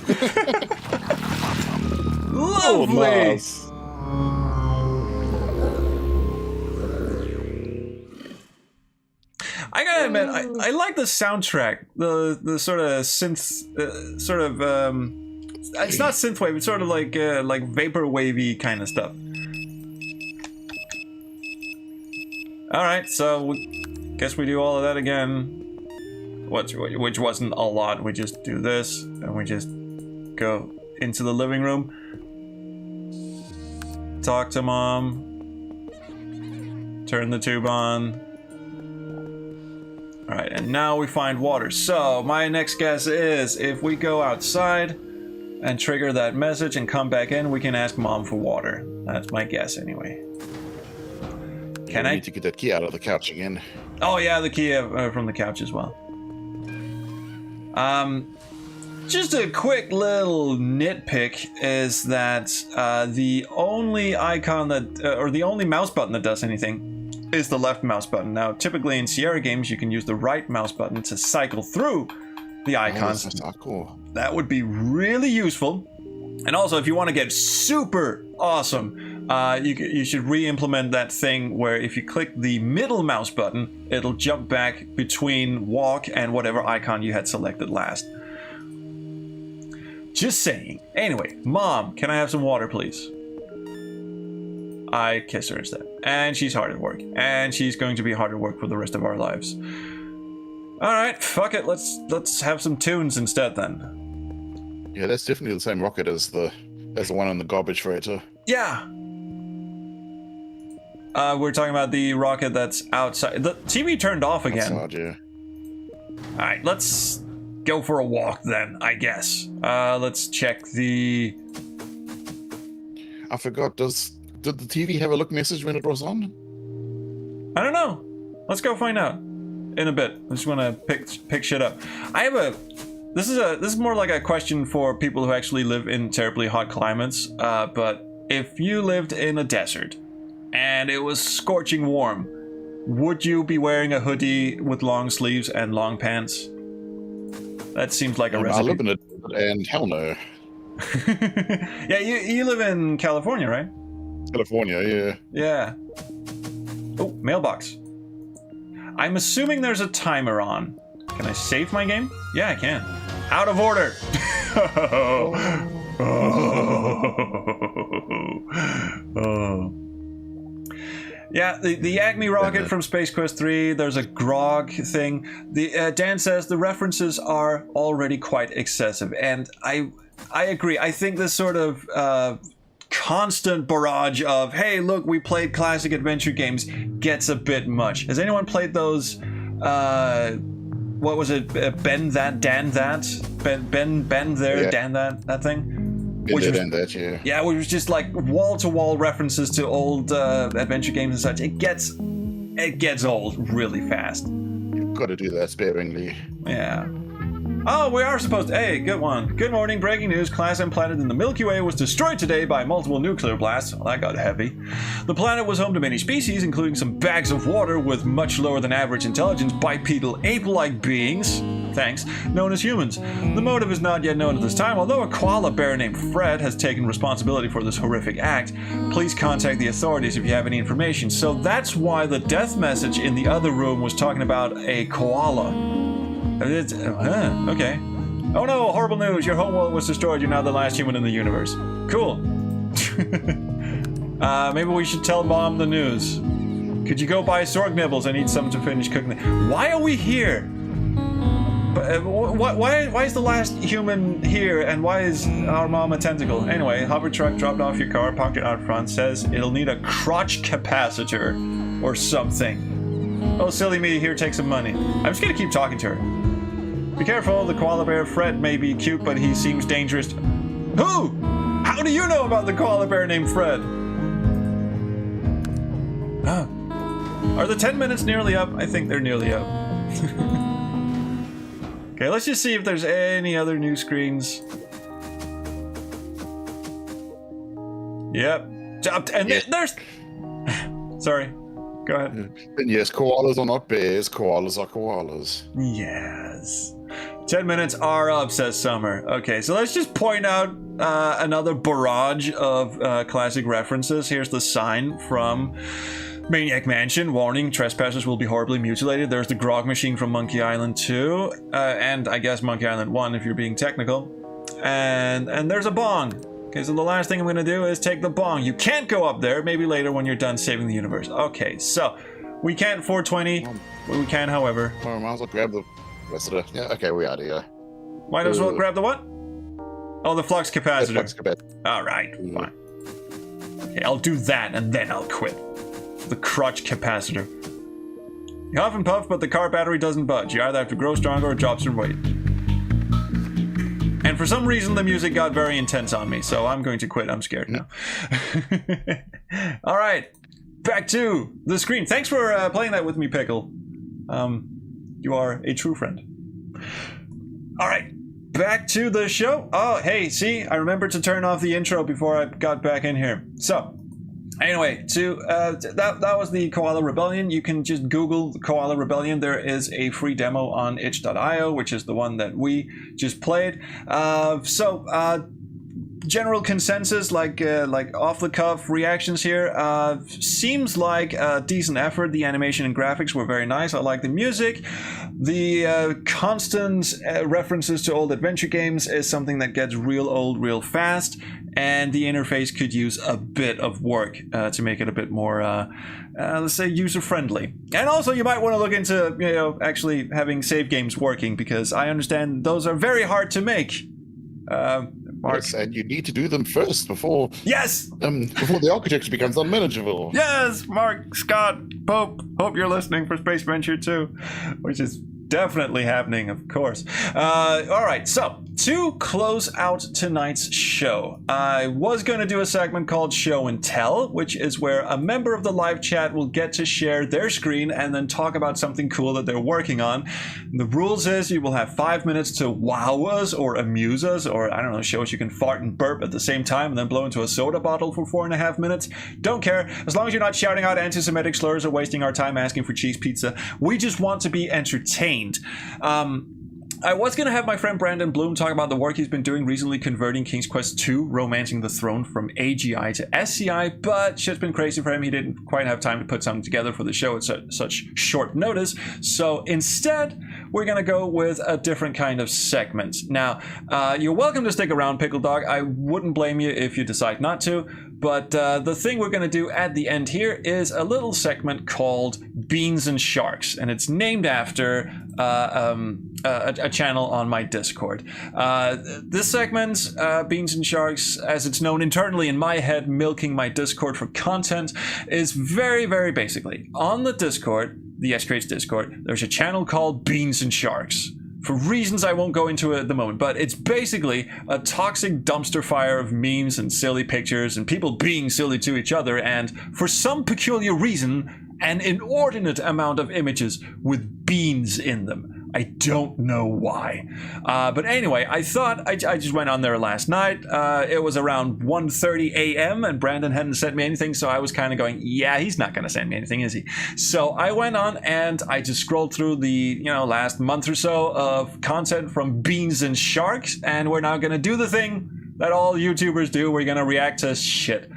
Lovely. Oh, nice. I gotta admit, I like the soundtrack. The sort of synth, it's not synthwave. It's sort of like vapor wavy kind of stuff. All right, so guess we do all of that again. Which wasn't a lot. We just do this and we just go into the living room. Talk to Mom. Turn the tube on. Alright, and now we find water. So, my next guess is, if we go outside and trigger that message and come back in, we can ask Mom for water. That's my guess, anyway. Can I need to get that key out of the couch again? Oh yeah, the key from the couch as well. Just a quick little nitpick is that the only icon that, or the only mouse button that does anything is the left mouse button. Now, typically in Sierra games, you can use the right mouse button to cycle through the icons. Oh, that's not cool. That would be really useful. And also, if you want to get super awesome, you should re-implement that thing where if you click the middle mouse button, it'll jump back between walk and whatever icon you had selected last. Just saying. Anyway, Mom, can I have some water, please? I kiss her instead. And she's hard at work. And she's going to be hard at work for the rest of our lives. Alright, fuck it. Let's have some tunes instead then. Yeah, that's definitely the same rocket as the one on the garbage freighter. Yeah. We're talking about the rocket that's outside. The TV turned off again. Outside, yeah. Alright, let's go for a walk then, I guess. Let's check the... I forgot, did the TV have a look message when it was on? I don't know. Let's go find out in a bit. I just want to pick shit up. I have a... This is more like a question for people who actually live in terribly hot climates. But if you lived in a desert and it was scorching warm, would you be wearing a hoodie with long sleeves and long pants? That seems like a recipe. I live in it, and hell no. Yeah, you live in California, right? California, yeah. Yeah. Oh, mailbox. I'm assuming there's a timer on. Can I save my game? Yeah, I can. Out of order. Oh. Yeah, the Acme rocket from Space Quest 3, there's a grog thing. Dan says the references are already quite excessive, and I agree. I think this sort of constant barrage of, hey, look, we played classic adventure games gets a bit much. Has anyone played those, what was it, Ben That, Dan That? Ben there, yeah. Dan That thing? Which was, yeah. Yeah, which was just like wall-to-wall references to old adventure games and such. It gets old really fast. You've got to do that sparingly. Yeah. Oh, we are supposed to... Hey, good one. Good morning. Breaking news. Class M planet in the Milky Way was destroyed today by multiple nuclear blasts. Well, that got heavy. The planet was home to many species, including some bags of water with much lower than average intelligence, bipedal ape-like beings, thanks, known as humans. The motive is not yet known at this time, although a koala bear named Fred has taken responsibility for this horrific act. Please contact the authorities if you have any information. So that's why the death message in the other room was talking about a koala. Okay. Oh no, horrible news. Your home world was destroyed. You're now the last human in the universe. Cool. Maybe we should tell Mom the news. Could you go buy sorg nibbles? I need some to finish cooking. Why are we here? Why is the last human here, and why is our mom a tentacle? Anyway, hover truck dropped off your car, parked it out front, says it'll need a crotch capacitor or something. Oh, silly me, here, take some money. I'm just gonna keep talking to her. Be careful, the koala bear Fred may be cute, but he seems dangerous. Who? How do you know about the koala bear named Fred? Oh. Are the 10 minutes nearly up? I think they're nearly up. Okay, let's just see if there's any other new screens. Yep. And yeah. There's... Sorry. Go ahead. And yes, koalas are not bears. Koalas are koalas. Yes. 10 minutes are up, says Summer. Okay, so let's just point out another barrage of classic references. Here's the sign from Maniac Mansion. Warning, trespassers will be horribly mutilated. There's the grog machine from Monkey Island 2. And I guess Monkey Island 1 if you're being technical. And there's a bong. Okay, so the last thing I'm going to do is take the bong. You can't go up there. Maybe later when you're done saving the universe. Okay, so we can't 420. We can, however. Oh, might as well grab the rest of the... Yeah, okay, we out of here. Might as well grab the what? Oh, the flux capacitor. The flux capacitor. All right, fine. Okay, I'll do that and then I'll quit. The crotch capacitor. You huff and puff, but the car battery doesn't budge. You either have to grow stronger or drop some weight. And for some reason, the music got very intense on me, so I'm going to quit. I'm scared now. All right, back to the screen. Thanks for playing that with me, Pickle. You are a true friend. All right, back to the show. Oh, hey, see, I remembered to turn off the intro before I got back in here. So, anyway, that was the Koala Rebellion. You can just Google the Koala Rebellion. There is a free demo on itch.io, which is the one that we just played. general consensus, like off the cuff reactions here, seems like a decent effort. The animation and graphics were very nice. I like the music. The constant references to old adventure games is something that gets real old real fast, and the interface could use a bit of work to make it a bit more let's say user friendly. And also you might want to look into, you know, actually having save games working, because I understand those are very hard to make. Mark. Yes, and you need to do them first before before the architecture becomes unmanageable. Yes, Mark, Scott, Pope, hope you're listening for Space Venture 2, which is definitely happening, of course. All right, so to close out tonight's show, I was going to do a segment called Show and Tell, which is where a member of the live chat will get to share their screen and then talk about something cool that they're working on. The rules is you will have 5 minutes to wow us or amuse us, or I don't know, show us you can fart and burp at the same time and then blow into a soda bottle for 4.5 minutes. Don't care, as long as you're not shouting out anti-Semitic slurs or wasting our time asking for cheese pizza. We just want to be entertained. I was going to have my friend Brandon Bloom talk about the work he's been doing recently converting King's Quest II, Romancing the Throne, from AGI to SCI, but shit's been crazy for him. He didn't quite have time to put something together for the show at such short notice. So instead, we're going to go with a different kind of segment. Now, you're welcome to stick around, Pickle Dog. I wouldn't blame you if you decide not to. But the thing we're going to do at the end here is a little segment called Beans and Sharks, and it's named after a channel on my Discord. This segment, Beans and Sharks, as it's known internally in my head, milking my Discord for content, is very, very basically, on the Discord, the XCreates Discord, there's a channel called Beans and Sharks. For reasons I won't go into at the moment, but it's basically a toxic dumpster fire of memes and silly pictures and people being silly to each other, and for some peculiar reason, an inordinate amount of images with beans in them. I don't know why. But anyway, I thought I just went on there last night. It was around 1:30 a.m. and Brandon hadn't sent me anything, so I was kind of going, yeah, he's not going to send me anything, is he? So I went on and I just scrolled through the, last month or so of content from Beans and Sharks, and we're now going to do the thing that all YouTubers do. We're going to react to shit.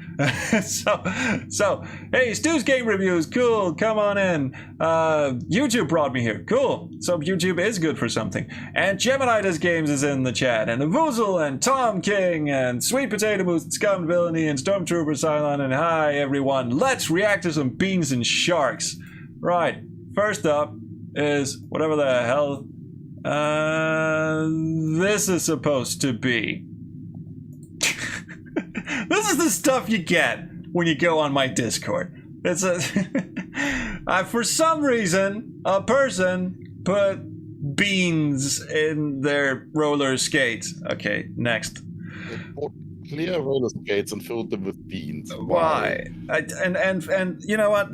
so hey, Stu's Game Reviews, cool, come on in. YouTube brought me here, cool, so YouTube is good for something. And Gemini Does Games is in the chat, and Voozle and Tom King and Sweet Potato Moose and Scum Villainy and Stormtrooper Cylon, and hi everyone, let's react to some Beans and Sharks. Right, first up is whatever the hell this is supposed to be. This is the stuff you get when you go on my Discord. It's a for some reason, a person put beans in their roller skates. Okay, next. They bought clear roller skates and filled them with beans. Why? And you know what?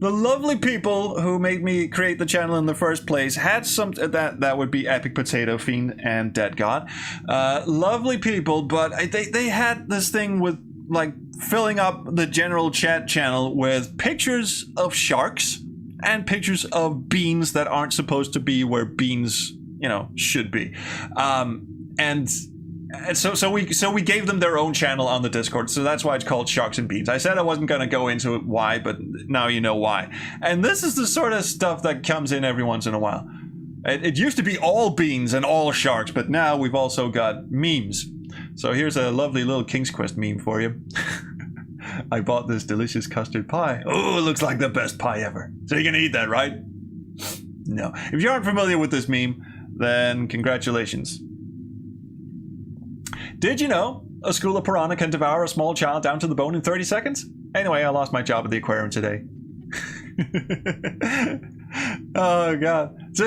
The lovely people who made me create the channel in the first place had some that would be Epic Potato Fiend and Dead God. Lovely people, but they had this thing with like filling up the general chat channel with pictures of sharks and pictures of beans that aren't supposed to be where beans, should be. And so we gave them their own channel on the Discord, so that's why it's called Sharks and Beans. I said I wasn't going to go into it why, but now you know why. And this is the sort of stuff that comes in every once in a while. It used to be all beans and all sharks, but now we've also got memes. So here's a lovely little King's Quest meme for you. I bought this delicious custard pie. Oh, it looks like the best pie ever. So you're going to eat that, right? No. If you aren't familiar with this meme, then congratulations. Did you know a school of piranha can devour a small child down to the bone in 30 seconds? Anyway, I lost my job at the aquarium today. Oh, God. So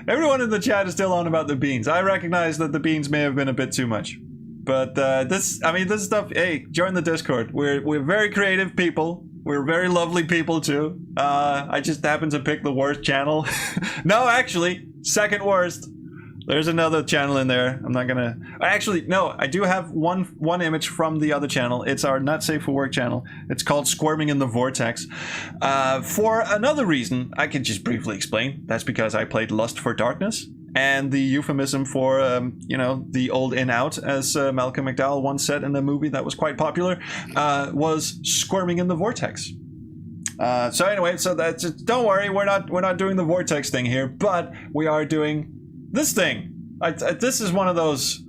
everyone in the chat is still on about the beans. I recognize that the beans may have been a bit too much. But this stuff, hey, join the Discord. We're very creative people. We're very lovely people, too. I just happen to pick the worst channel. No, actually, second worst. There's another channel in there. I'm not gonna... Actually, no, I do have one image from the other channel. It's our Not Safe for Work channel. It's called Squirming in the Vortex. For another reason, I can just briefly explain. That's because I played Lust for Darkness. And the euphemism for, the old in out, as Malcolm McDowell once said in a movie that was quite popular, was squirming in the vortex. So anyway, don't worry, we're not doing the vortex thing here, but we are doing this thing. This is one of those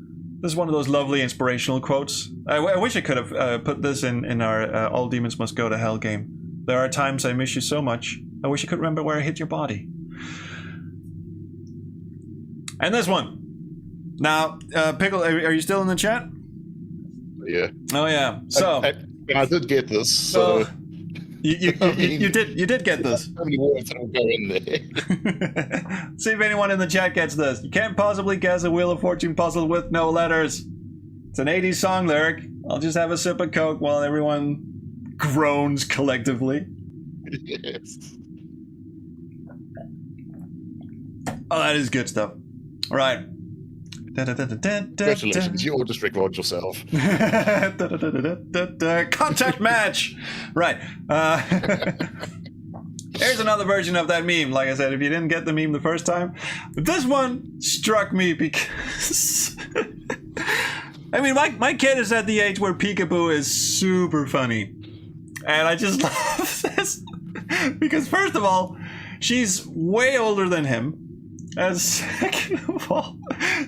lovely inspirational quotes. I wish I could have put this in our All Demons Must Go to Hell game. There are times I miss you so much. I wish I could remember where I hit your body. And this one. Now, Pickle, are you still in the chat? Yeah. Oh yeah. So I did get this. So you did get this. How many words will go in there? See if anyone in the chat gets this. You can't possibly guess a Wheel of Fortune puzzle with no letters. It's an 80s song lyric. I'll just have a sip of Coke while everyone groans collectively. Yes. Oh, that is good stuff. All right. Congratulations, you all just record yourself. Contact match. Right. Here's another version of that meme. Like I said, if you didn't get the meme the first time, this one struck me because I mean, my kid is at the age where peekaboo is super funny, and I just love this because first of all, she's way older than him. And second of all,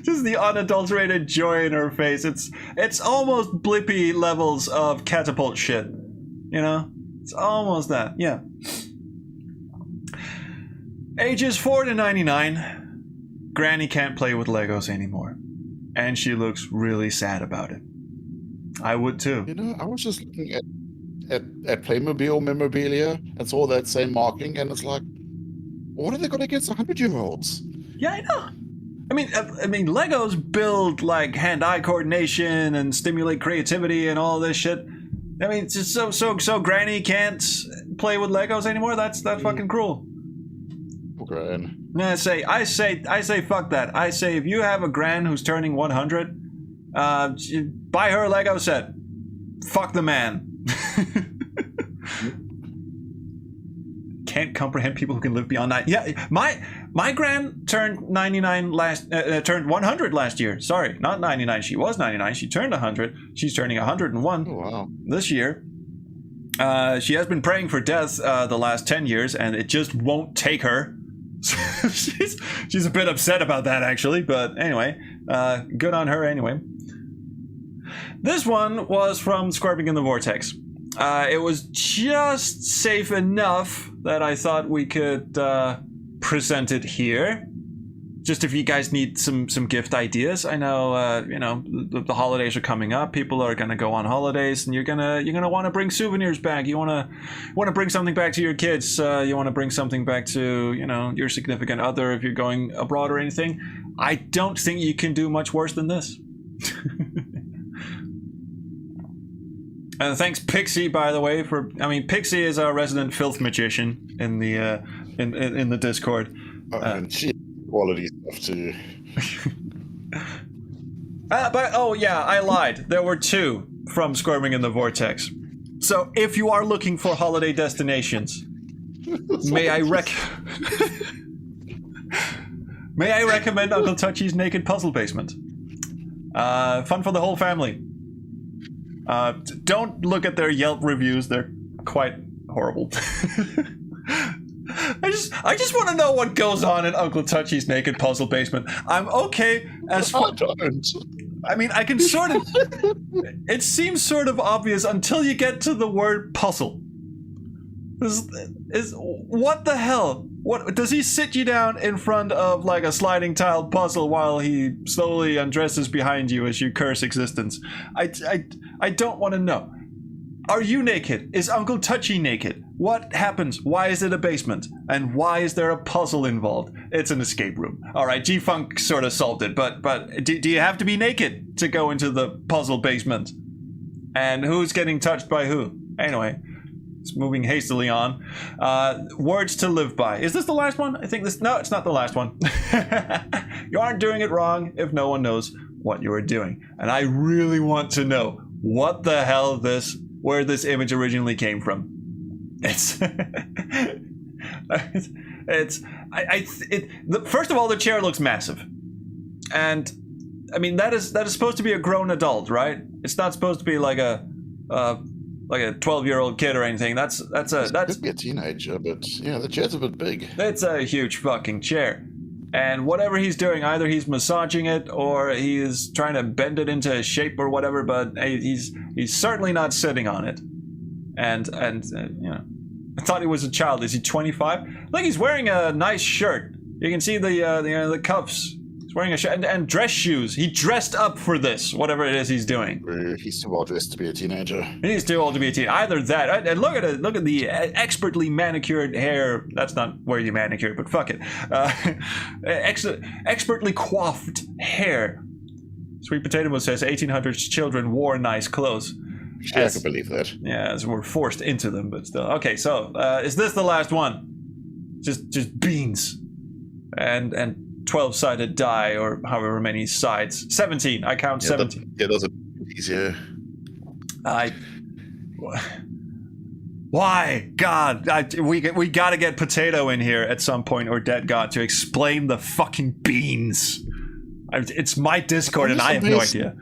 just the unadulterated joy in her face. It's almost Blippi levels of catapult shit. You know? It's almost that. Yeah. Ages 4 to 99. Granny can't play with Legos anymore. And she looks really sad about it. I would too. You know, I was just looking at Playmobil memorabilia and saw that same marking, and it's like, what are they got against 100-year-olds? Yeah, I know. I mean, Legos build like hand-eye coordination and stimulate creativity and all this shit. I mean, it's just so Granny can't play with Legos anymore. That's fucking cruel. Gran. I say fuck that. I say if you have a gran who's turning 100, buy her a Lego set. Fuck the man. Can't comprehend people who can live beyond that. Yeah, my gran turned 99 turned 100 last year. Sorry, not 99. She was 99. She turned 100. She's turning 101 this year. She has been praying for death the last 10 years, and it just won't take her. she's a bit upset about that, actually. But anyway, good on her anyway. This one was from Squirming in the Vortex. It was just safe enough that I thought we could present it here. Just if you guys need some gift ideas. I know the holidays are coming up. People are gonna go on holidays, and you're gonna want to bring souvenirs back. You want to bring something back to your kids. You want to bring something back to your significant other if you're going abroad or anything. I don't think you can do much worse than this. Thanks, Pixie, by the way. Pixie is our resident filth magician in the in the Discord. And she quality stuff too. I lied. There were two from Squirming in the Vortex. So if you are looking for holiday destinations, may I recommend Uncle Touchy's Naked Puzzle Basement. Fun for the whole family. Don't look at their Yelp reviews; they're quite horrible. I just want to know what goes on in Uncle Touchy's Naked Puzzle Basement. I'm okay as far. I mean, I can sort of. It seems sort of obvious until you get to the word puzzle. Is what the hell? What does he sit you down in front of like a sliding tiled puzzle while he slowly undresses behind you as you curse existence? I don't want to know. Are you naked? Is Uncle Touchy naked? What happens? Why is it a basement? And why is there a puzzle involved? It's an escape room. All right, G-Funk sort of solved it, but do you have to be naked to go into the puzzle basement? And who's getting touched by who? Anyway, it's moving hastily on. Words to live by. Is this the last one? I think this. No, it's not the last one. You aren't doing it wrong if no one knows what you are doing. And I really want to know what the hell where this image originally came from. It's First of all, the chair looks massive, and I mean that is supposed to be a grown adult, right? It's not supposed to be like a 12-year-old kid or anything. That's could be a teenager, but yeah, the chair's a bit big. It's a huge fucking chair. And whatever he's doing, either he's massaging it or he is trying to bend it into shape or whatever, but he's certainly not sitting on it. And you know, I thought he was a child. Is he 25? Look, he's wearing a nice shirt. You can see the cuffs. He's wearing a shirt and dress shoes. He dressed up for this, whatever it is he's doing. He's too old dressed to be a teenager. He's too old to be a teenager. Either that, and look at the expertly manicured hair. That's not where you manicure, but fuck it. Expertly coiffed hair. Sweet Potato says 1800s children wore nice clothes. Yeah, I can believe that. Yeah, as we're forced into them, but still. Okay, so is this the last one? Just beans, and 12-sided die, or however many sides. 17. I count 17. Those are easier. Why? God, we got to get Potato in here at some point, or Dead God, to explain the fucking beans. It's my Discord, and I have no idea.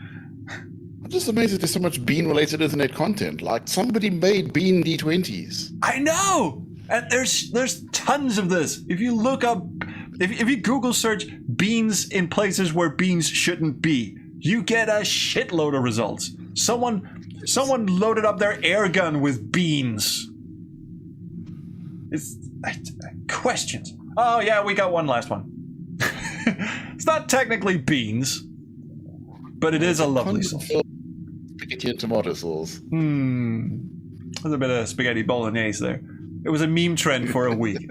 I'm just amazed that there's so much bean-related internet content. Like, somebody made bean D20s. I know! And there's tons of this. If you look up... If you Google search beans in places where beans shouldn't be, you get a shitload of results. Someone loaded up their air gun with beans. It's questions. Oh yeah, we got one last one. It's not technically beans, but it is a lovely sauce. Spaghetti and tomato sauce. There's a bit of spaghetti bolognese there. It was a meme trend for a week.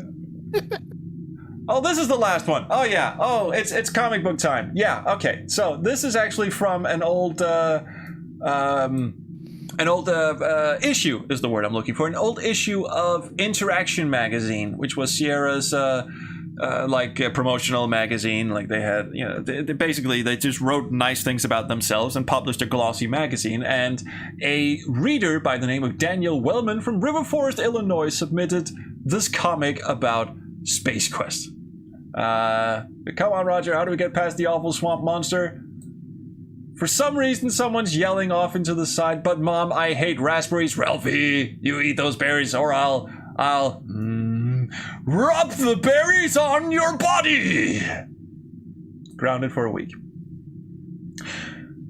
Oh, this is the last one. Oh yeah. Oh, it's comic book time. Yeah. Okay. So this is actually from an old issue is the word I'm looking for. An old issue of Interaction magazine, which was Sierra's promotional magazine. Like they had, you know, they just wrote nice things about themselves and published a glossy magazine. And a reader by the name of Daniel Wellman from River Forest, Illinois, submitted this comic about Space Quest. Come on, Roger, how do we get past the awful swamp monster? For some reason, someone's yelling off into the side, but Mom, I hate raspberries. Ralphie, you eat those berries or I'll rub the berries on your body. Grounded for a week.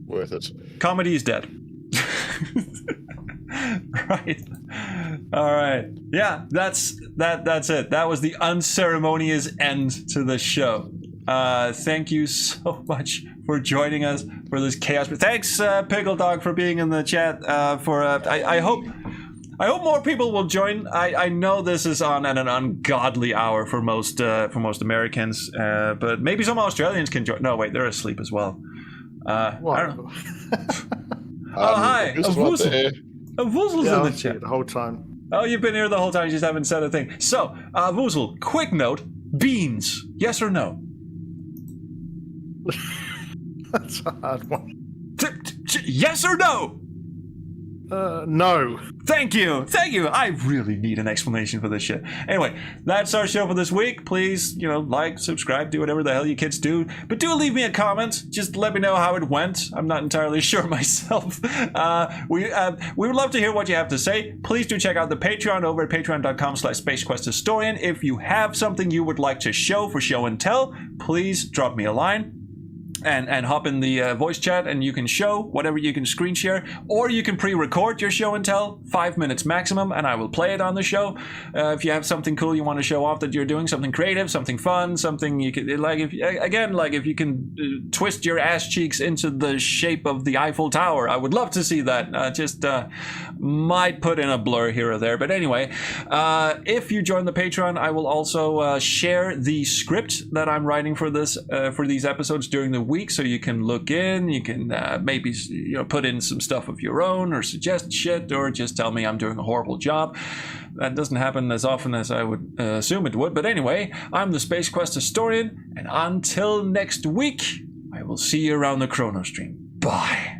Worth it. Comedy is dead. Right. All right. Yeah, that's it. That was the unceremonious end to the show. Thank you so much for joining us for this chaos. Thanks, Pickle Dog, for being in the chat. I hope more people will join. I know this is on at an ungodly hour for most Americans, but maybe some Australians can join. No, wait, they're asleep as well. I don't know. Oh, hi, Woozle's in the chat the whole time. Oh, you've been here the whole time. You just haven't said a thing. So, Woozle, quick note: beans, yes or no? That's a hard one. Yes or no? No. Thank you. I really need an explanation for this shit. Anyway, that's our show for this week. Please, like, subscribe, do whatever the hell you kids do. But do leave me a comment. Just let me know how it went. I'm not entirely sure myself. We would love to hear what you have to say. Please do check out the Patreon over at patreon.com/SpaceQuestHistorian. If you have something you would like to show for show and tell, please drop me a line. And hop in the voice chat, and you can show whatever you can screen share, or you can pre-record your show and tell, 5 minutes maximum, and I will play it on the show. If you have something cool you want to show off that you're doing, something creative, something fun, something you could if you can twist your ass cheeks into the shape of the Eiffel Tower, I would love to see that. Might put in a blur here or there, but anyway, if you join the Patreon, I will also share the script that I'm writing for these episodes during the week, so you can look in, you can maybe put in some stuff of your own, or suggest shit, or just tell me I'm doing a horrible job. That doesn't happen as often as I would assume it would, but anyway, I'm the Space Quest Historian, and until next week, I will see you around the Chrono Stream. Bye.